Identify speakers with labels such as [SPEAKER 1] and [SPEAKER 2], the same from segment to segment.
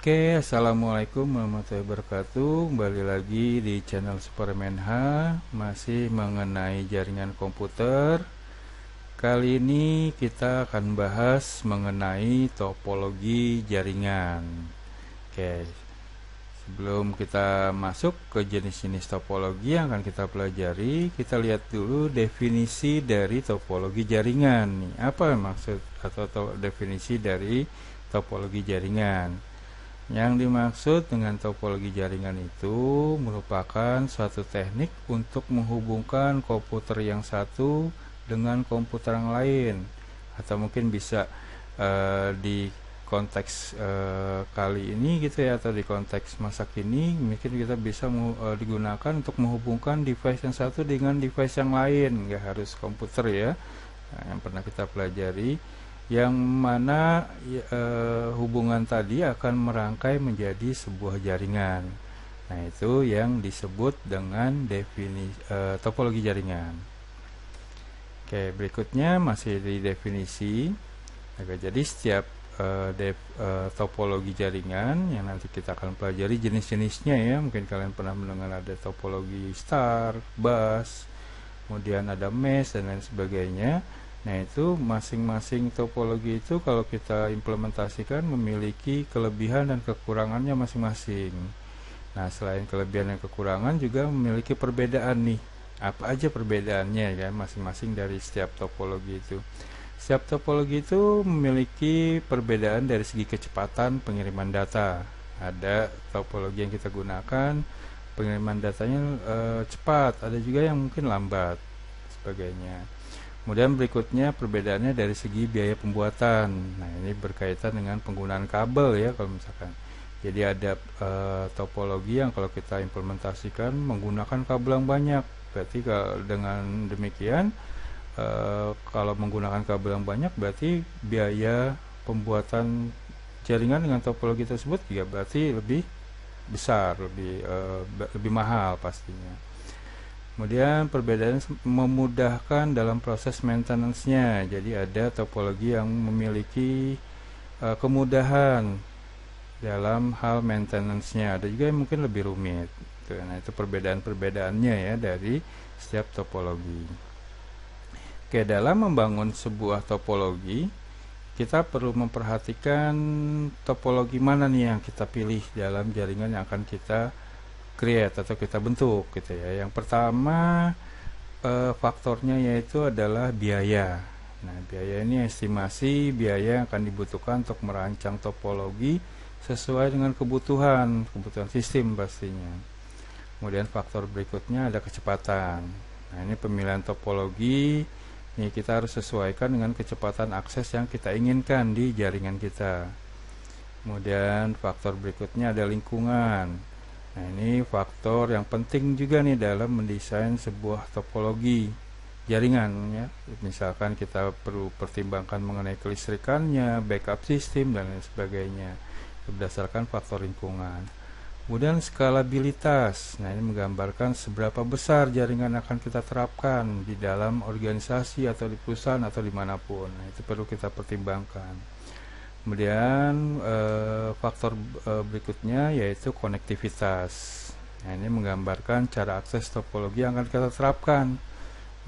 [SPEAKER 1] Oke, assalamualaikum warahmatullahi wabarakatuh. Kembali lagi di channel Superman H, masih mengenai jaringan komputer. Kali ini kita akan bahas mengenai topologi jaringan. Oke, sebelum kita masuk ke jenis-jenis topologi yang akan kita pelajari, kita lihat dulu definisi dari topologi jaringan. Apa maksud atau definisi dari topologi jaringan? Yang dimaksud dengan topologi jaringan itu merupakan suatu teknik untuk menghubungkan komputer yang satu dengan komputer yang lain, atau mungkin bisa di konteks kali ini gitu ya, atau di konteks masa kini mungkin kita bisa digunakan untuk menghubungkan device yang satu dengan device yang lain, nggak harus komputer ya. Yang pernah kita pelajari, yang mana hubungan tadi akan merangkai menjadi sebuah jaringan. Nah, itu yang disebut dengan definisi topologi jaringan. Oke, berikutnya masih di definisi. Oke, jadi setiap topologi jaringan yang nanti kita akan pelajari jenis-jenisnya ya. Mungkin kalian pernah mendengar ada topologi star, bus, kemudian ada mesh dan lain sebagainya. Nah, itu masing-masing topologi itu kalau kita implementasikan memiliki kelebihan dan kekurangannya masing-masing. Nah, selain kelebihan dan kekurangan juga memiliki perbedaan nih. Apa aja perbedaannya ya masing-masing dari setiap topologi itu. Setiap topologi itu memiliki perbedaan dari segi kecepatan pengiriman data. Ada topologi yang kita gunakan pengiriman datanya cepat, ada juga yang mungkin lambat, sebagainya. Kemudian berikutnya perbedaannya dari segi biaya pembuatan. Nah, ini berkaitan dengan penggunaan kabel ya kalau misalkan. Jadi ada topologi yang kalau kita implementasikan menggunakan kabel yang banyak. Berarti kalau dengan demikian kalau menggunakan kabel yang banyak berarti biaya pembuatan jaringan dengan topologi tersebut juga berarti lebih besar, lebih mahal pastinya. Kemudian perbedaan memudahkan dalam proses maintenance-nya. Jadi ada topologi yang memiliki kemudahan dalam hal maintenance-nya. Ada juga yang mungkin lebih rumit. Nah, itu perbedaan-perbedaannya ya dari setiap topologi. Oke, dalam membangun sebuah topologi, kita perlu memperhatikan topologi mana nih yang kita pilih dalam jaringan yang akan kita create atau kita bentuk gitu ya. Yang pertama faktornya yaitu adalah biaya. Nah, biaya ini estimasi biaya yang akan dibutuhkan untuk merancang topologi sesuai dengan kebutuhan sistem pastinya. Kemudian faktor berikutnya ada kecepatan. Nah, ini pemilihan topologi ini kita harus sesuaikan dengan kecepatan akses yang kita inginkan di jaringan kita. Kemudian faktor berikutnya ada lingkungan. Nah, ini faktor yang penting juga nih dalam mendesain sebuah topologi jaringan ya. Misalkan kita perlu pertimbangkan mengenai kelistrikannya, backup sistem dan lain sebagainya berdasarkan faktor lingkungan. Kemudian skalabilitas. Nah, ini menggambarkan seberapa besar jaringan akan kita terapkan di dalam organisasi atau di perusahaan atau dimanapun. Nah, itu perlu kita pertimbangkan. Kemudian faktor berikutnya yaitu konektivitas. Nah, ini menggambarkan cara akses topologi yang akan kita terapkan.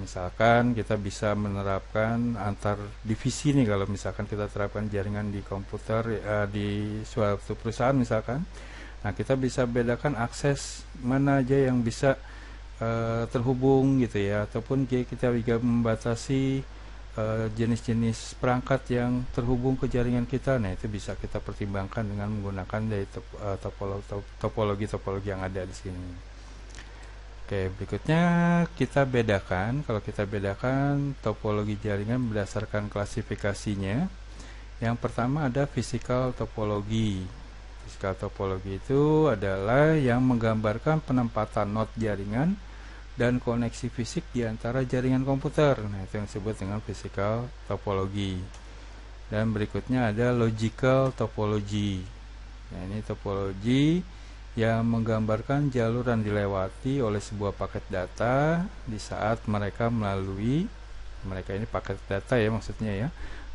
[SPEAKER 1] Misalkan kita bisa menerapkan antar divisi nih, kalau misalkan kita terapkan jaringan di komputer di suatu perusahaan misalkan. Nah, kita bisa bedakan akses mana aja yang bisa terhubung gitu ya, ataupun kita juga membatasi jenis-jenis perangkat yang terhubung ke jaringan kita. Nah, itu bisa kita pertimbangkan dengan menggunakan dari topologi-topologi yang ada di sini. Oke, berikutnya kita bedakan. Kalau kita bedakan topologi jaringan berdasarkan klasifikasinya. Yang pertama ada physical topologi. Physical topologi itu adalah yang menggambarkan penempatan node jaringan dan koneksi fisik di antara jaringan komputer. Nah, itu yang disebut dengan physical topologi. Dan berikutnya ada logical topology. Nah, ini topologi yang menggambarkan jalur yang dilewati oleh sebuah paket data di saat mereka ini paket data ya maksudnya ya,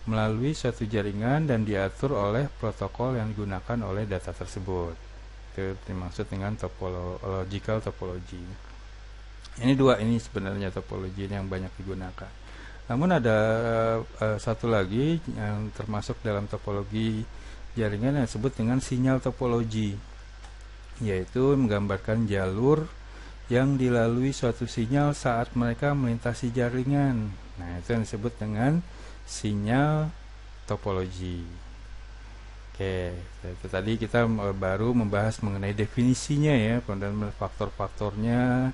[SPEAKER 1] melalui suatu jaringan dan diatur oleh protokol yang digunakan oleh data tersebut. Itu dimaksud dengan logical topology. Ini dua ini sebenarnya topologi yang banyak digunakan. Namun ada satu lagi yang termasuk dalam topologi jaringan yang disebut dengan sinyal topologi, yaitu menggambarkan jalur yang dilalui suatu sinyal saat mereka melintasi jaringan. Nah, itu yang disebut dengan sinyal topologi. Oke, itu tadi kita baru membahas mengenai definisinya ya, kemudian faktor-faktornya,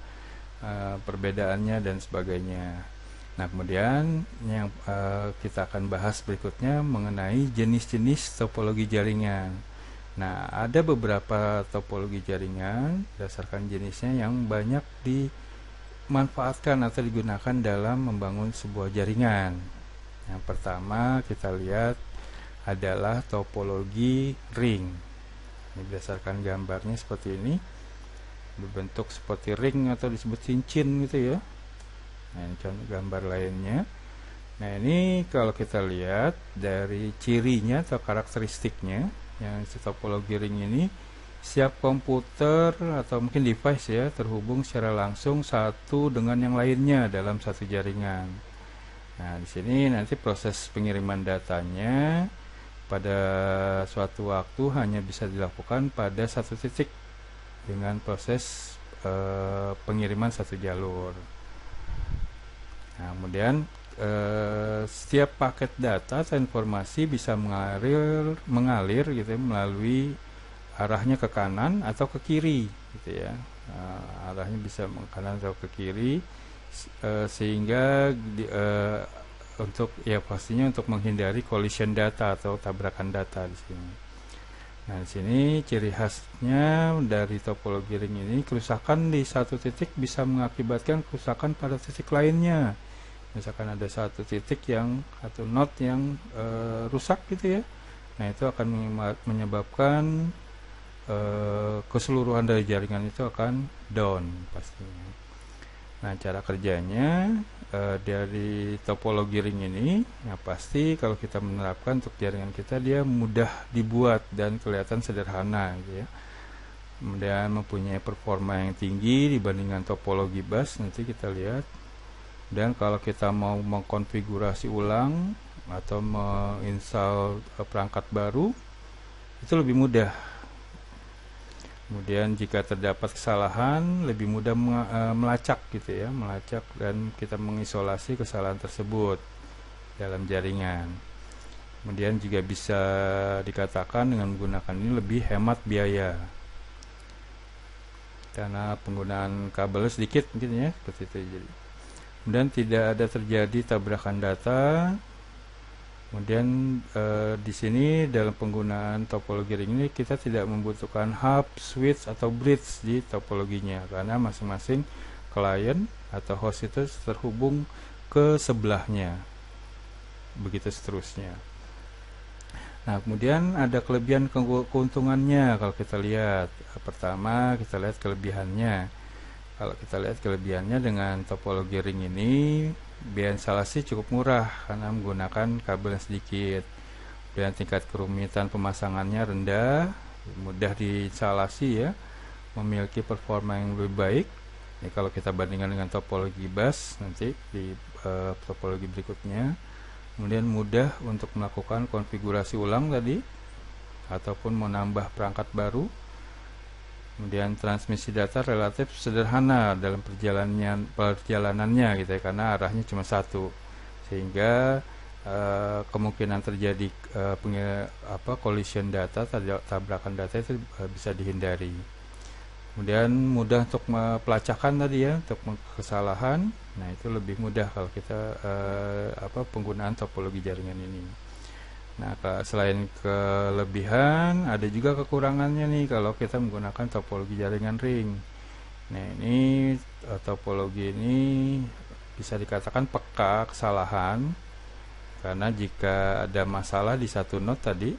[SPEAKER 1] perbedaannya dan sebagainya. Nah, kemudian yang kita akan bahas berikutnya mengenai jenis-jenis topologi jaringan. Nah, ada beberapa topologi jaringan berdasarkan jenisnya yang banyak dimanfaatkan atau digunakan dalam membangun sebuah jaringan. Yang pertama kita lihat adalah topologi ring. Ini berdasarkan gambarnya seperti ini, berbentuk seperti ring atau disebut cincin gitu ya. Nah, ini contoh gambar lainnya. Nah, ini kalau kita lihat dari cirinya atau karakteristiknya, yang topologi ring ini, setiap komputer atau mungkin device ya terhubung secara langsung satu dengan yang lainnya dalam satu jaringan. Nah, di sini nanti proses pengiriman datanya pada suatu waktu hanya bisa dilakukan pada satu titik dengan proses pengiriman satu jalur. Nah, kemudian setiap paket data atau informasi bisa mengalir gitu ya, melalui arahnya ke kanan atau ke kiri gitu ya. Arahnya bisa ke kanan atau ke kiri, sehingga untuk ya pastinya untuk menghindari collision data atau tabrakan data di sini. Nah, di sini ciri khasnya dari topologi ring ini, kerusakan di satu titik bisa mengakibatkan kerusakan pada titik lainnya. Misalkan ada satu titik yang atau node yang rusak gitu ya. Nah, itu akan menyebabkan keseluruhan dari jaringan itu akan down pastinya. Nah, cara kerjanya dari topologi ring ini, ya pasti kalau kita menerapkan untuk jaringan kita, dia mudah dibuat dan kelihatan sederhana gitu ya. Kemudian mempunyai performa yang tinggi dibandingkan topologi bus, nanti kita lihat. Dan kalau kita mau mengkonfigurasi ulang atau menginstal perangkat baru, itu lebih mudah. Kemudian jika terdapat kesalahan, lebih mudah melacak gitu ya, melacak dan kita mengisolasi kesalahan tersebut dalam jaringan. Kemudian juga bisa dikatakan dengan menggunakan ini lebih hemat biaya, karena penggunaan kabel sedikit mungkin ya, seperti itu. Jadi kemudian tidak ada terjadi tabrakan data. Kemudian di sini dalam penggunaan topologi ring ini kita tidak membutuhkan hub, switch atau bridge di topologinya, karena masing-masing klien atau host itu terhubung ke sebelahnya, begitu seterusnya. Nah, kemudian ada kelebihan keuntungannya kalau kita lihat. Pertama, kita lihat kelebihannya. Kalau kita lihat kelebihannya dengan topologi ring ini, biaya instalasi cukup murah karena menggunakan kabel yang sedikit. Dan tingkat kerumitan pemasangannya rendah, mudah diinstalasi ya, memiliki performa yang lebih baik. Ini kalau kita bandingkan dengan topologi bus nanti di topologi berikutnya. Kemudian mudah untuk melakukan konfigurasi ulang tadi ataupun menambah perangkat baru. Kemudian transmisi data relatif sederhana dalam perjalanannya gitu ya, karena arahnya cuma satu, sehingga kemungkinan terjadi collision data, tabrakan data itu bisa dihindari. Kemudian mudah untuk pelacakan tadi ya, untuk kesalahan. Nah, itu lebih mudah kalau kita penggunaan topologi jaringan ini. Nah, selain kelebihan, ada juga kekurangannya nih kalau kita menggunakan topologi jaringan ring. Nah, ini topologi ini bisa dikatakan peka kesalahan, karena jika ada masalah di satu node tadi,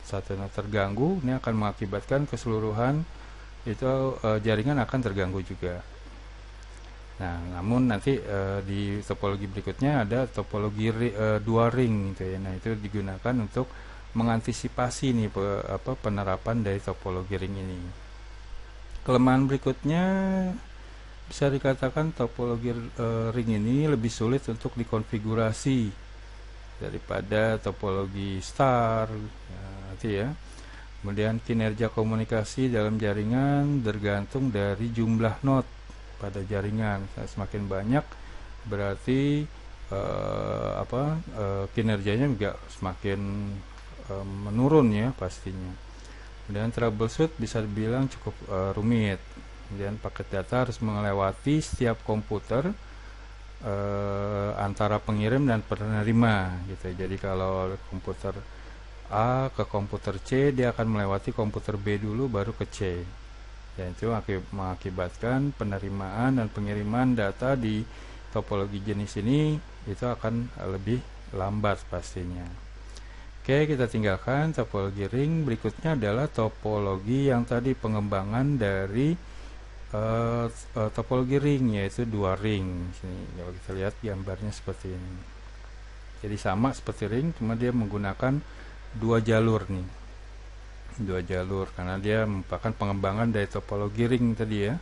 [SPEAKER 1] satu node terganggu, ini akan mengakibatkan keseluruhan itu jaringan akan terganggu juga. Nah, namun nanti di topologi berikutnya ada topologi dua ring gitu ya. Nah, itu digunakan untuk mengantisipasi nih penerapan dari topologi ring ini. Kelemahan berikutnya bisa dikatakan topologi ring ini lebih sulit untuk dikonfigurasi daripada topologi star ya. Kemudian kinerja komunikasi dalam jaringan tergantung dari jumlah node pada jaringan. Semakin banyak berarti kinerjanya juga semakin menurun ya pastinya. Kemudian troubleshoot bisa dibilang cukup rumit. Kemudian paket data harus melewati setiap komputer antara pengirim dan penerima gitu. Jadi kalau komputer A ke komputer C, dia akan melewati komputer B dulu baru ke C. Dan itu mengakibatkan penerimaan dan pengiriman data di topologi jenis ini itu akan lebih lambat pastinya. Oke, kita tinggalkan topologi ring. Berikutnya adalah topologi yang tadi pengembangan dari topologi ring, yaitu dua ring. Sini kalau kita lihat gambarnya seperti ini. Jadi sama seperti ring, cuma dia menggunakan dua jalur nih, dua jalur karena dia merupakan pengembangan dari topologi ring tadi ya.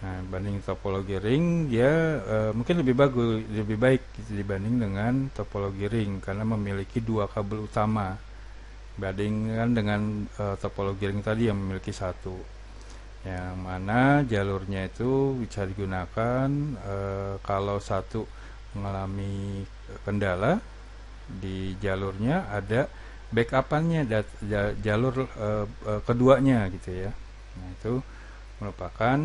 [SPEAKER 1] Nah, banding topologi ring dia mungkin lebih baik dibanding dengan topologi ring karena memiliki dua kabel utama, bandingkan dengan topologi ring tadi yang memiliki satu, yang mana jalurnya itu bisa digunakan kalau satu mengalami kendala di jalurnya, ada backupannya jalur keduanya gitu ya. Nah, itu merupakan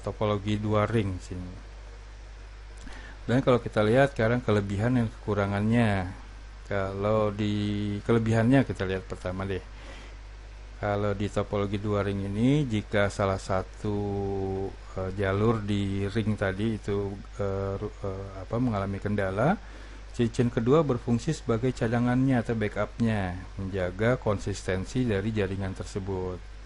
[SPEAKER 1] topologi dua ring sini. Dan kalau kita lihat sekarang kelebihan dan kekurangannya. Kalau di kelebihannya kita lihat pertama deh. Kalau di topologi dua ring ini, jika salah satu jalur di ring tadi itu mengalami kendala, cincin kedua berfungsi sebagai cadangannya atau backupnya, menjaga konsistensi dari jaringan tersebut.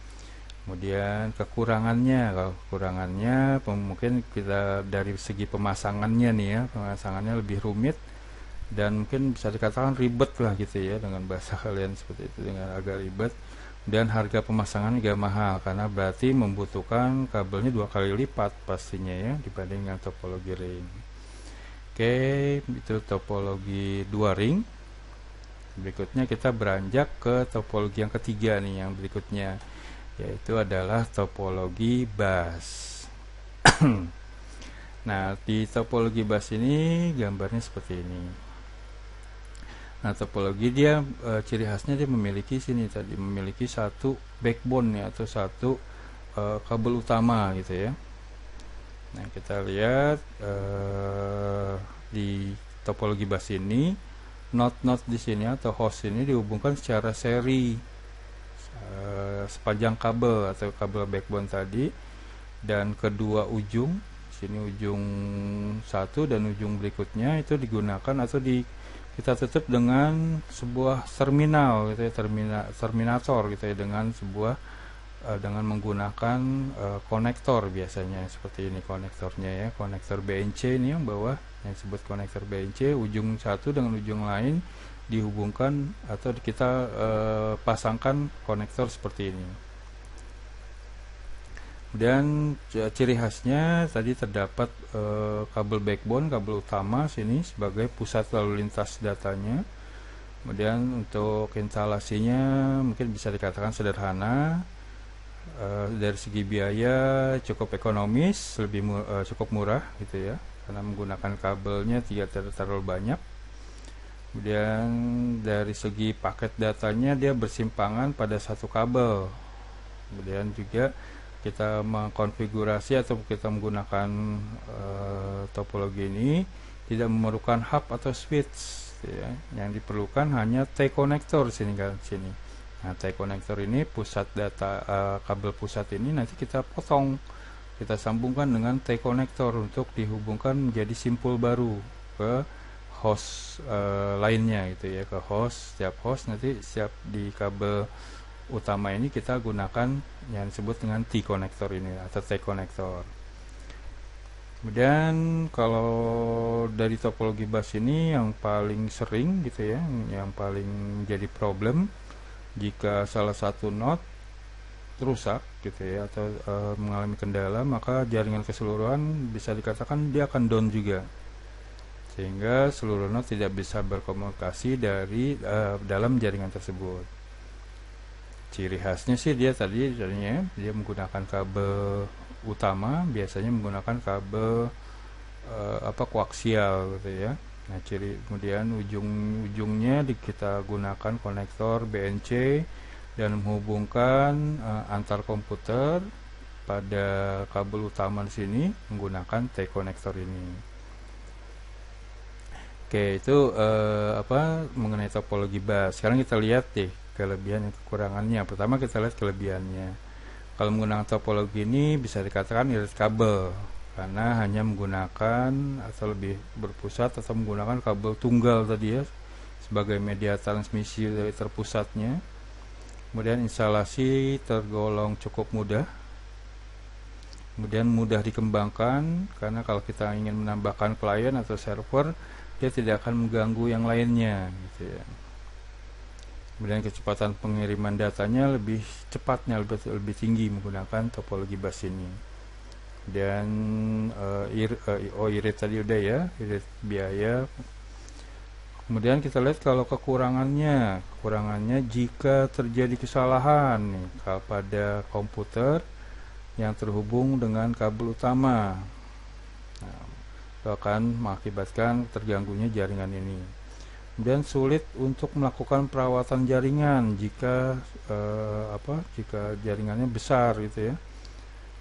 [SPEAKER 1] Kemudian kekurangannya, kalau kekurangannya mungkin kita dari segi pemasangannya nih ya, pemasangannya lebih rumit dan mungkin bisa dikatakan ribet lah gitu ya, dengan bahasa kalian seperti itu, dengan agak ribet. Dan harga pemasangan juga mahal karena berarti membutuhkan kabelnya 2 kali lipat pastinya ya dibanding dengan topologi ring. Oke, itu topologi dua ring. Berikutnya kita beranjak ke topologi yang ketiga nih, yang berikutnya, yaitu adalah topologi bus. Nah, di topologi bus ini gambarnya seperti ini. Nah, topologi dia ciri khasnya dia memiliki memiliki satu backbone ya, atau satu kabel utama gitu ya. Nah, kita lihat di topologi bus ini, node-node di sini atau host ini dihubungkan secara seri sepanjang kabel atau kabel backbone tadi, dan kedua ujung sini, ujung satu dan ujung berikutnya itu digunakan atau kita tutup dengan sebuah terminal gitu ya, terminator gitu ya, dengan menggunakan konektor biasanya seperti ini konektornya ya, konektor BNC ini yang bawah yang disebut konektor BNC, ujung satu dengan ujung lain dihubungkan atau kita pasangkan konektor seperti ini. Kemudian ciri khasnya tadi terdapat kabel backbone, kabel utama sini sebagai pusat lalu lintas datanya. Kemudian untuk instalasinya mungkin bisa dikatakan sederhana. Dari segi biaya cukup ekonomis, cukup murah gitu ya, karena menggunakan kabelnya tidak terlalu banyak. Kemudian dari segi paket datanya dia bersimpangan pada satu kabel. Kemudian juga kita mengkonfigurasi atau kita menggunakan topologi ini tidak memerlukan hub atau switch ya. Yang diperlukan hanya T-konektor sini. Nah, T-konektor ini pusat data, kabel pusat ini nanti kita potong, kita sambungkan dengan T-konektor untuk dihubungkan menjadi simpul baru ke host lainnya gitu ya, ke host. Setiap host nanti siap di kabel utama ini kita gunakan yang disebut dengan T-konektor ini atau T-konektor. Kemudian kalau dari topologi bus ini yang paling sering gitu ya, yang paling menjadi problem jika salah satu node rusak gitu ya atau mengalami kendala, maka jaringan keseluruhan bisa dikatakan dia akan down juga, sehingga seluruh node tidak bisa berkomunikasi dari dalam jaringan tersebut. Ciri khasnya sih tadinya dia menggunakan kabel utama, biasanya menggunakan kabel koaksial gitu ya. Nah, kemudian ujung-ujungnya kita gunakan konektor BNC dan menghubungkan antar komputer pada kabel utama di sini menggunakan T-konektor ini. Oke, itu mengenai topologi bus. Sekarang kita lihat deh kelebihan dan kekurangannya. Pertama kita lihat kelebihannya. Kalau menggunakan topologi ini bisa dikatakan irit kabel karena hanya menggunakan atau lebih berpusat atau menggunakan kabel tunggal tadi ya sebagai media transmisi dari terpusatnya. Kemudian instalasi tergolong cukup mudah. Kemudian mudah dikembangkan karena kalau kita ingin menambahkan klien atau server, dia tidak akan mengganggu yang lainnya gitu ya. Kemudian kecepatan pengiriman datanya lebih lebih tinggi menggunakan topologi bus ini. Dan irit tadi udah ya, irit biaya. Kemudian kita lihat kalau kekurangannya jika terjadi kesalahan nih pada komputer yang terhubung dengan kabel utama, nah, itu akan mengakibatkan terganggunya jaringan ini. Kemudian sulit untuk melakukan perawatan jaringan jika jaringannya besar gitu ya.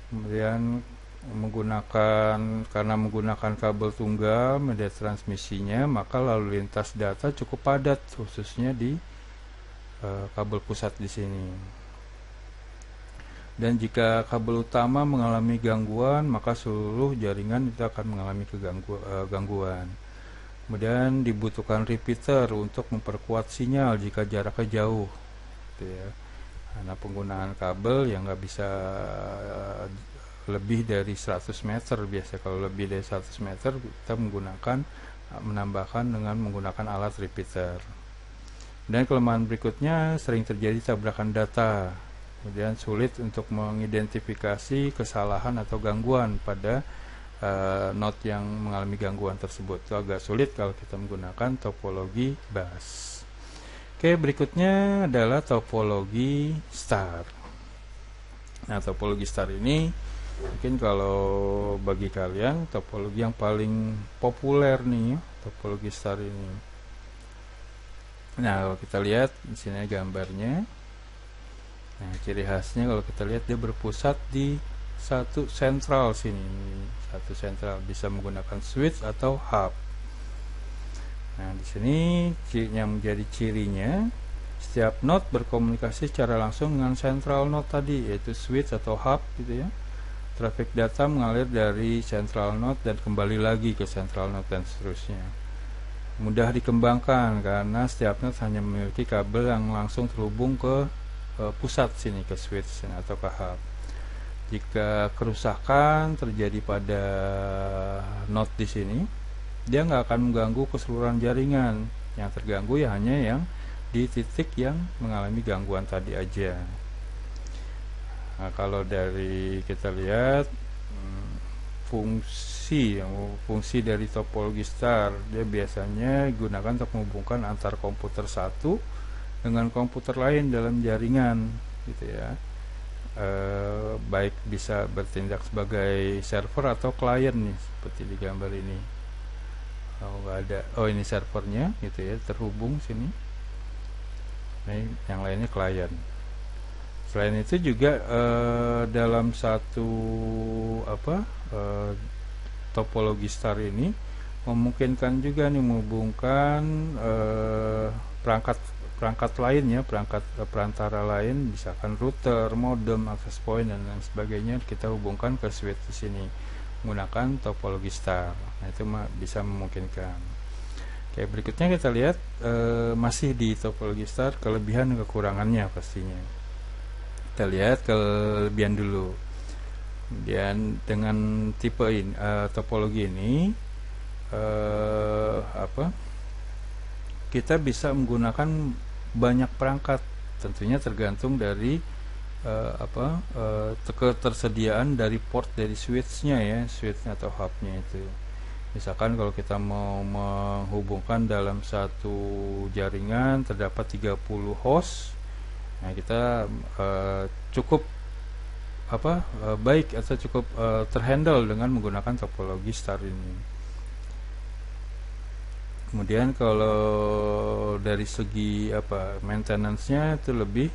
[SPEAKER 1] Kemudian karena menggunakan kabel tunggal media transmisinya, maka lalu lintas data cukup padat khususnya di kabel pusat di sini. Dan jika kabel utama mengalami gangguan, maka seluruh jaringan itu akan mengalami gangguan. Kemudian dibutuhkan repeater untuk memperkuat sinyal jika jaraknya jauh gitu ya. Karena penggunaan kabel yang nggak bisa lebih dari 100 meter biasa. Kalau lebih dari 100 meter kita menambahkan dengan menggunakan alat repeater. Dan kelemahan berikutnya sering terjadi tabrakan data. Kemudian sulit untuk mengidentifikasi kesalahan atau gangguan pada node yang mengalami gangguan tersebut. Itu agak sulit kalau kita menggunakan topologi bus. Oke, berikutnya adalah topologi star. Nah, topologi star ini mungkin kalau bagi kalian topologi yang paling populer nih, topologi star ini. Nah, kalau kita lihat di sini gambarnya. Nah, ciri khasnya kalau kita lihat dia berpusat di satu sentral sini, satu sentral, bisa menggunakan switch atau hub. Nah, di sini yang menjadi cirinya setiap node berkomunikasi secara langsung dengan central node tadi, yaitu switch atau hub gitu ya. Traffic data mengalir dari central node dan kembali lagi ke central node dan seterusnya. Mudah dikembangkan karena setiap node hanya memiliki kabel yang langsung terhubung ke pusat sini, ke switch atau ke hub. Jika kerusakan terjadi pada node di sini, dia nggak akan mengganggu keseluruhan jaringan. Yang terganggu ya hanya yang di titik yang mengalami gangguan tadi aja. Nah, kalau dari kita lihat fungsi dari topologi star, dia biasanya digunakan untuk menghubungkan antar komputer satu dengan komputer lain dalam jaringan gitu ya. Baik bisa bertindak sebagai server atau klien nih, seperti di gambar ini. Ini servernya gitu ya, terhubung sini. Nah, yang lainnya klien. Selain itu juga dalam satu topologi star ini memungkinkan juga nih menghubungkan perangkat lainnya, perantara lain, misalkan router, modem, access point dan lain sebagainya, kita hubungkan ke switch di sini menggunakan topologi star. Nah, itu bisa memungkinkan. Oke, berikutnya kita lihat masih di topologi star kelebihan dan kekurangannya pastinya. Kita lihat kelebihan dulu. Kemudian dengan tipe ini, topologi ini, kita bisa menggunakan banyak perangkat. Tentunya tergantung dari ketersediaan dari port dari switch-nya ya, switch atau hub-nya itu. Misalkan kalau kita mau menghubungkan dalam satu jaringan terdapat 30 host, nah kita cukup baik atau cukup terhandle dengan menggunakan topologi star ini. Kemudian kalau dari segi maintenance-nya itu lebih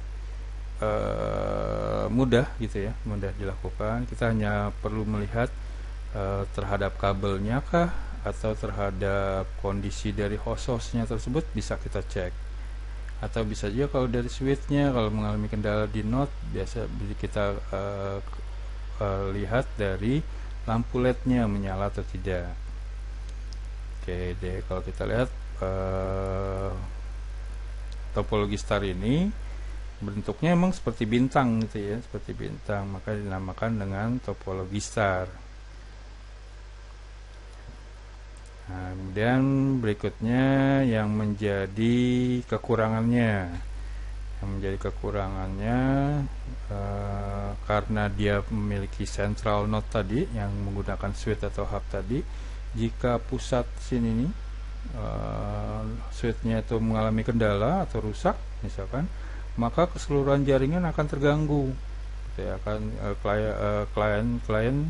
[SPEAKER 1] mudah gitu ya, mudah dilakukan. Kita hanya perlu melihat terhadap kabelnya kah atau terhadap kondisi dari host-hostnya tersebut bisa kita cek, atau bisa juga kalau dari switch-nya kalau mengalami kendala di node biasa kita lihat dari lampu LED-nya menyala atau tidak. Oke deh, kalau kita lihat topologi star ini bentuknya emang seperti bintang gitu ya, seperti bintang, maka dinamakan dengan topologi star. Nah, kemudian berikutnya yang menjadi kekurangannya. Karena dia memiliki central node tadi yang menggunakan switch atau hub tadi, jika pusat sini nih switchnya itu mengalami kendala atau rusak misalkan, maka keseluruhan jaringan akan terganggu. Klien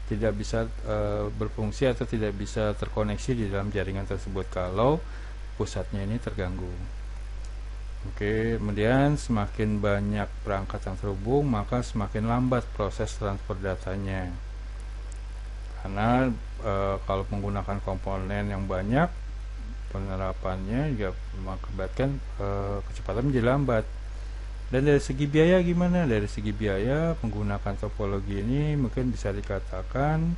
[SPEAKER 1] tidak bisa berfungsi atau tidak bisa terkoneksi di dalam jaringan tersebut kalau pusatnya ini terganggu. Oke, kemudian semakin banyak perangkat yang terhubung, maka semakin lambat proses transfer datanya. Karena kalau menggunakan komponen yang banyak, penerapannya juga mengakibatkan kecepatan menjadi lambat. Dan dari segi biaya gimana? Dari segi biaya menggunakan topologi ini mungkin bisa dikatakan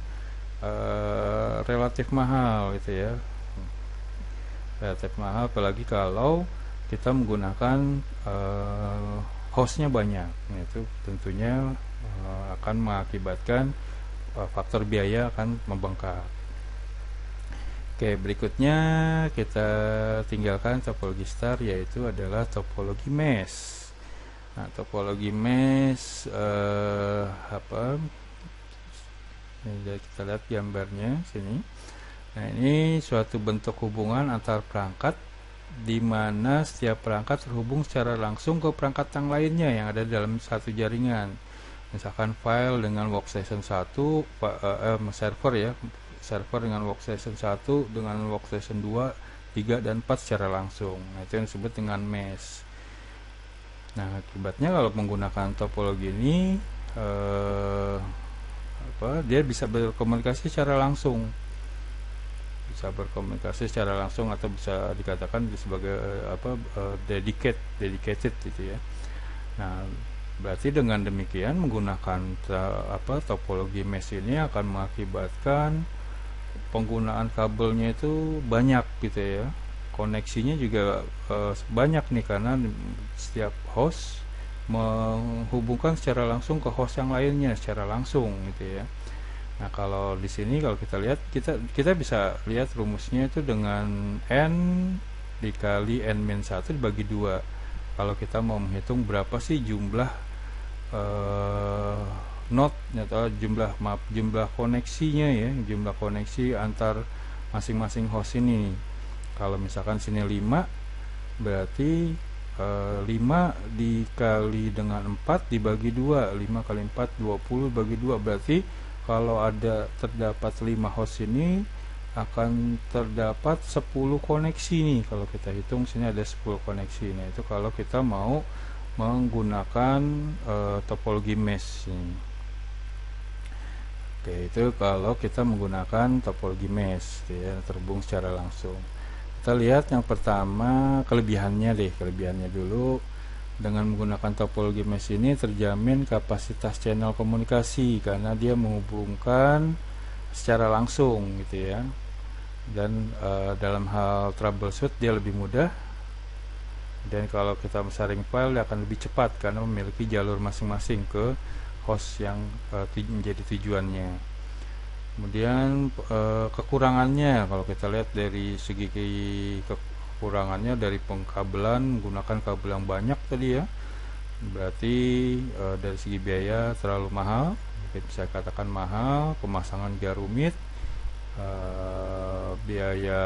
[SPEAKER 1] relatif mahal gitu ya. Relatif mahal apalagi kalau kita menggunakan hostnya banyak. Itu tentunya akan mengakibatkan faktor biaya akan membengkak. Oke, berikutnya kita tinggalkan topologi star, yaitu adalah topologi mesh. Nah, topologi mesh ini kita lihat gambarnya sini. Nah, ini suatu bentuk hubungan antar perangkat di mana setiap perangkat terhubung secara langsung ke perangkat yang lainnya yang ada dalam satu jaringan. Misalkan file dengan workstation 1, server ya, server dengan workstation 1 dengan workstation 2, 3 dan 4 secara langsung. Nah, itu yang disebut dengan mesh. Nah, akibatnya kalau menggunakan topologi ini dia bisa berkomunikasi secara langsung. Bisa berkomunikasi secara langsung atau bisa dikatakan sebagai dedicated gitu ya. Nah, berarti dengan demikian menggunakan topologi mesh ini akan mengakibatkan penggunaan kabelnya itu banyak gitu ya. Koneksinya juga banyak nih, karena setiap host menghubungkan secara langsung ke host yang lainnya secara langsung gitu ya. Nah, kalau di sini kalau kita lihat, kita bisa lihat rumusnya itu dengan n dikali n-1 dibagi 2. Kalau kita mau menghitung berapa sih jumlah node atau jumlah koneksinya ya, jumlah koneksi antar masing-masing host ini. Kalau misalkan sini 5, berarti 5 dikali dengan 4 dibagi 2, 5 kali 4 20 bagi 2, berarti kalau terdapat 5 host ini akan terdapat 10 koneksi nih. Kalau kita hitung sini ada 10 koneksi. Nah, itu kalau kita mau menggunakan topologi mesh ini. Oke, itu kalau kita menggunakan topologi mesh ya, terhubung secara langsung. Kita lihat yang pertama kelebihannya dulu. Dengan menggunakan topologi mesh ini terjamin kapasitas channel komunikasi karena dia menghubungkan secara langsung gitu ya. Dan dalam hal troubleshoot dia lebih mudah Dan kalau kita sharing file, dia akan lebih cepat karena memiliki jalur masing-masing ke host yang menjadi tujuannya. Kemudian kekurangannya, kalau kita lihat dari segi kekurangannya, dari pengkabelan menggunakan kabel yang banyak tadi ya, berarti dari segi biaya terlalu mahal, mungkin bisa katakan mahal, pemasangan juga rumit, biaya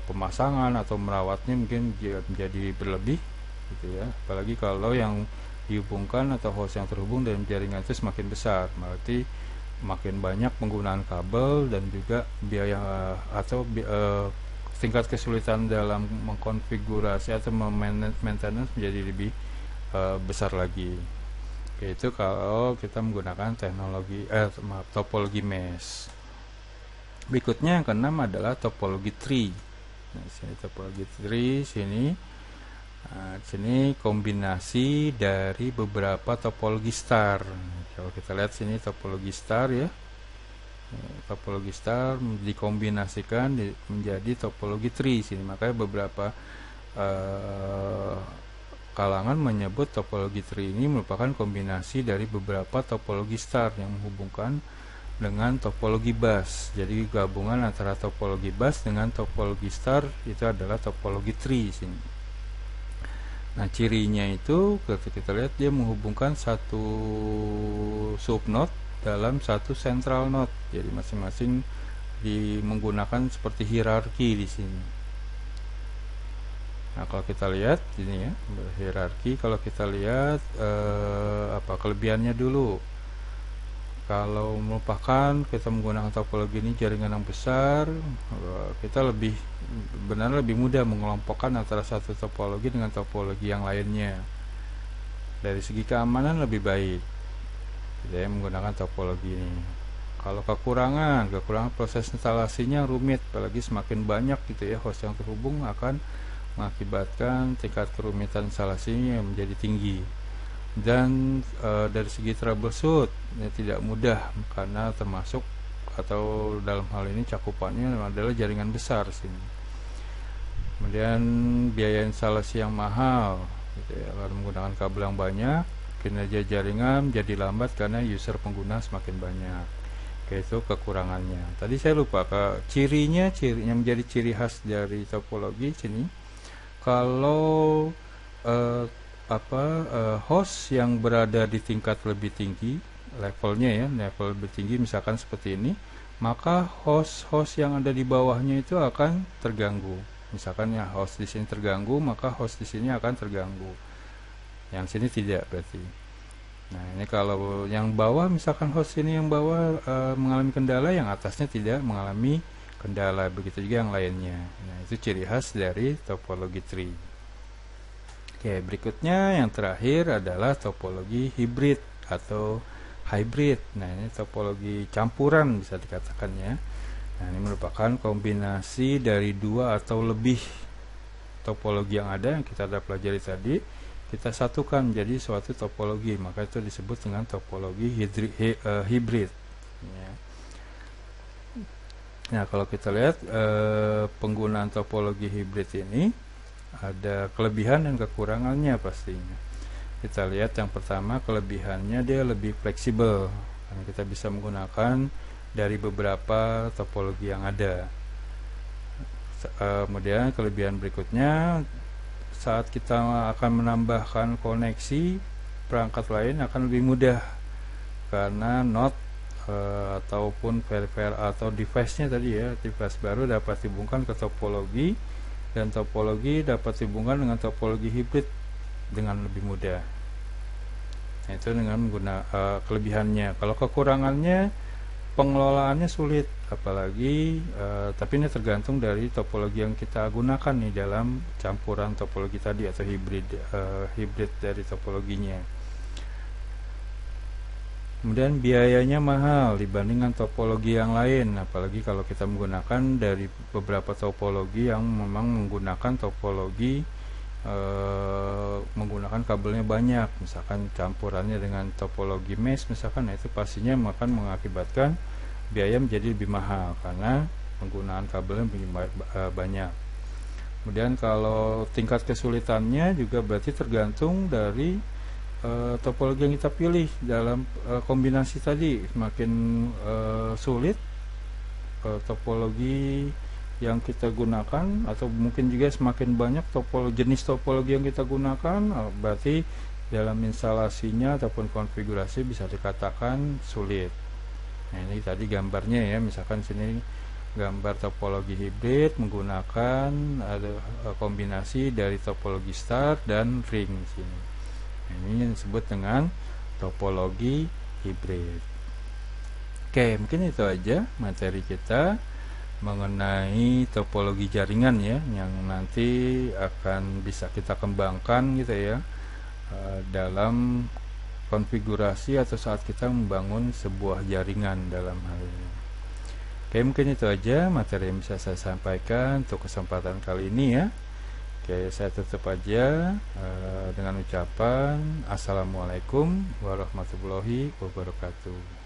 [SPEAKER 1] pemasangan atau merawatnya mungkin menjadi berlebih gitu ya, apalagi kalau yang dihubungkan atau host yang terhubung dengan jaringan itu semakin besar, berarti makin banyak penggunaan kabel dan juga biaya atau tingkat kesulitan dalam mengkonfigurasi atau maintenance menjadi lebih besar lagi. Yaitu kalau kita menggunakan teknologi topologi mesh. Berikutnya yang keenam adalah topologi tree. Nah, sini topologi tree sini. Nah, sini kombinasi dari beberapa topologi star. Kalau kita lihat sini topologi star ya. Topologi star dikombinasikan menjadi topologi tree sini. Makanya beberapa kalangan menyebut topologi tree ini merupakan kombinasi dari beberapa topologi star yang menghubungkan dengan topologi bus. Jadi gabungan antara topologi bus dengan topologi star itu adalah topologi tree sini. Nah, cirinya itu kita lihat dia menghubungkan satu subnode dalam satu central node. Jadi masing-masing menggunakan seperti hierarki di sini. Nah, kalau kita lihat ini ya, hierarki, kalau kita lihat apa kelebihannya dulu. Kalau merupakan kita menggunakan topologi ini jaringan yang besar, kita lebih mudah mengelompokkan antara satu topologi dengan topologi yang lainnya. Dari segi keamanan lebih baik kita menggunakan topologi ini. Kalau kekurangan proses instalasinya rumit, apalagi semakin banyak gitu ya host yang terhubung akan mengakibatkan tingkat kerumitan instalasinya menjadi tinggi. Dan dari segi troubleshoot ya, tidak mudah karena termasuk atau dalam hal ini cakupannya adalah jaringan besar sini. Kemudian biaya instalasi yang mahal gitu ya, kalau menggunakan kabel yang banyak, kinerja jaringan jadi lambat karena user pengguna semakin banyak. Itu kekurangannya. Tadi saya lupa cirinya yang menjadi ciri khas dari topologi sini. Kalau host yang berada di tingkat lebih tinggi levelnya ya, level lebih tinggi misalkan seperti ini, maka host-host yang ada di bawahnya itu akan terganggu. Misalkan ya host di sini terganggu, maka host di sini akan terganggu. Yang sini tidak berarti. Nah, ini kalau yang bawah, misalkan host ini yang bawah mengalami kendala, yang atasnya tidak mengalami kendala, begitu juga yang lainnya. Nah, itu ciri khas dari topologi tree. Oke, berikutnya yang terakhir adalah topologi hibrid atau hybrid. Nah, ini topologi campuran bisa dikatakan ya. Nah, ini merupakan kombinasi dari dua atau lebih topologi yang ada yang kita sudah pelajari tadi, kita satukan menjadi suatu topologi, maka itu disebut dengan topologi hibrid ya. Nah, kalau kita lihat penggunaan topologi hibrid ini ada kelebihan dan kekurangannya pastinya. Kita lihat yang pertama, kelebihannya dia lebih fleksibel karena kita bisa menggunakan dari beberapa topologi yang ada. Kemudian kelebihan berikutnya, saat kita akan menambahkan koneksi perangkat lain akan lebih mudah karena node ataupun peripheral atau device-nya tadi ya, device baru dapat dihubungkan ke topologi, dan topologi dapat dihubungkan dengan topologi hibrid dengan lebih mudah. Nah, itu dengan menggunakan kelebihannya. Kalau kekurangannya, pengelolaannya sulit, apalagi tapi ini tergantung dari topologi yang kita gunakan nih dalam campuran topologi tadi atau hibrid dari topologinya. Kemudian biayanya mahal dibandingkan topologi yang lain, apalagi kalau kita menggunakan dari beberapa topologi yang memang menggunakan topologi menggunakan kabelnya banyak, misalkan campurannya dengan topologi mesh misalkan, nah itu pastinya akan mengakibatkan biaya menjadi lebih mahal karena penggunaan kabelnya lebih banyak. Kemudian kalau tingkat kesulitannya juga berarti tergantung dari topologi yang kita pilih dalam kombinasi tadi. Semakin sulit topologi yang kita gunakan, atau mungkin juga semakin banyak jenis topologi yang kita gunakan, berarti dalam instalasinya ataupun konfigurasi bisa dikatakan sulit. Nah, ini tadi gambarnya ya, misalkan sini gambar topologi hibrid menggunakan ada kombinasi dari topologi star dan ring sini. Nah, ini yang disebut dengan topologi hibrid. Oke, mungkin itu aja materi kita mengenai topologi jaringan ya, yang nanti akan bisa kita kembangkan gitu ya dalam konfigurasi atau saat kita membangun sebuah jaringan dalam hal ini. Oke, mungkin itu aja materi yang bisa saya sampaikan untuk kesempatan kali ini ya. Oke, saya tutup aja dengan ucapan Assalamualaikum warahmatullahi wabarakatuh.